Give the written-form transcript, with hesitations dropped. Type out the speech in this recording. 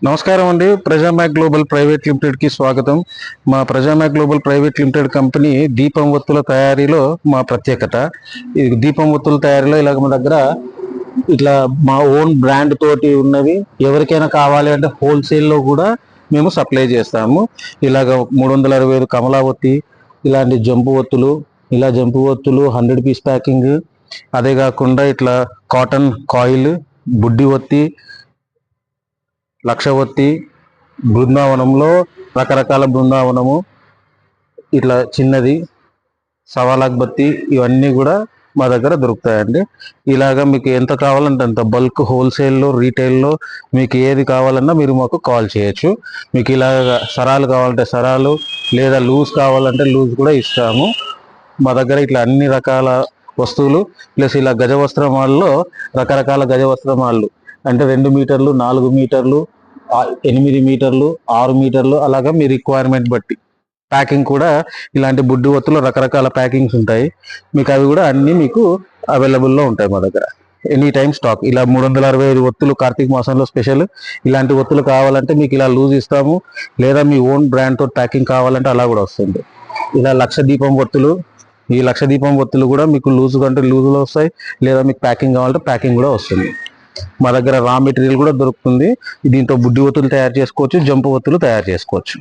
నమస్కారం అండి. ప్రజామ్యాక్ global private limited కి స్వాగతం. మా ప్రజామ్యాక్ గ్లోబల్ ప్రైవేట్ లిమిటెడ్ కంపెనీ దీపం ఒత్తుల తయారీలో మా ప్రత్యేకత. ఈ దీపం ఒత్తుల తయారీలో ఇలాగ మా దగ్గర ఇట్లా మా ఓన్ బ్రాండ్ తోటి ఉన్నవి. ఎవరికైనా కావాలి అంటే హోల్సేల్లో కూడా మేము సప్లై చేస్తాము. ఇలాగ 365 కమలా ఒత్తి, ఇలాంటి జంపు ఒత్తులు, ఇలా జంపు ఒత్తులు 100 పీస్ ప్యాకింగ్, అదే కాకుండా ఇట్లా కాటన్ కాయిల్, బుడ్డి ఒత్తి, లక్ష ఒత్తి, బృందావనంలో రకరకాల బృందావనము, ఇట్లా చిన్నది సవాలాక్ బత్తి, ఇవన్నీ కూడా మా దగ్గర దొరుకుతాయండి. ఇలాగా మీకు ఎంత కావాలంటే అంత బల్క్, హోల్సేల్లో, రీటైల్లో మీకు ఏది కావాలన్నా మీరు మాకు కాల్ చేయొచ్చు. మీకు ఇలాగ సరాలు కావాలంటే సరాలు, లేదా లూజ్ కావాలంటే లూజ్ కూడా ఇస్తాము. మా దగ్గర ఇట్లా అన్ని రకాల వస్తువులు, ప్లస్ ఇలా గజవస్త్ర మాల్లో రకరకాల గజవస్త్ర మాళ్ళు అంటే 2 మీటర్లు, 4 మీటర్లు, 8 మీటర్లు, 6 మీటర్లు, అలాగా మీ రిక్వైర్మెంట్ బట్టి ప్యాకింగ్ కూడా ఇలాంటి బుడ్డి ఒత్తులు రకరకాల ప్యాకింగ్స్ ఉంటాయి. మీకు అవి కూడా అన్నీ మీకు అవైలబుల్లో ఉంటాయి మా దగ్గర. Any time stock. ఇలా 365 ఒత్తులు కార్తీక మాసంలో స్పెషల్. ఇలాంటి ఒత్తులు కావాలంటే మీకు ఇలా లూజ్ ఇస్తాము, లేదా మీ ఓన్ బ్రాండ్ తోటి ప్యాకింగ్ కావాలంటే అలా కూడా వస్తుంది. ఇలా లక్ష దీపం ఒత్తులు, ఈ లక్ష దీపం ఒత్తులు కూడా మీకు లూజ్ కంటే లూజ్లో వస్తాయి, లేదా మీకు ప్యాకింగ్ కావాలంటే ప్యాకింగ్ కూడా వస్తుంది. మా దగ్గర రా మెటీరియల్ కూడా దొరుకుతుంది. దీంతో బుడ్డి ఒత్తులు తయారు చేసుకోవచ్చు, జంపు ఒత్తులు తయారు చేసుకోవచ్చు.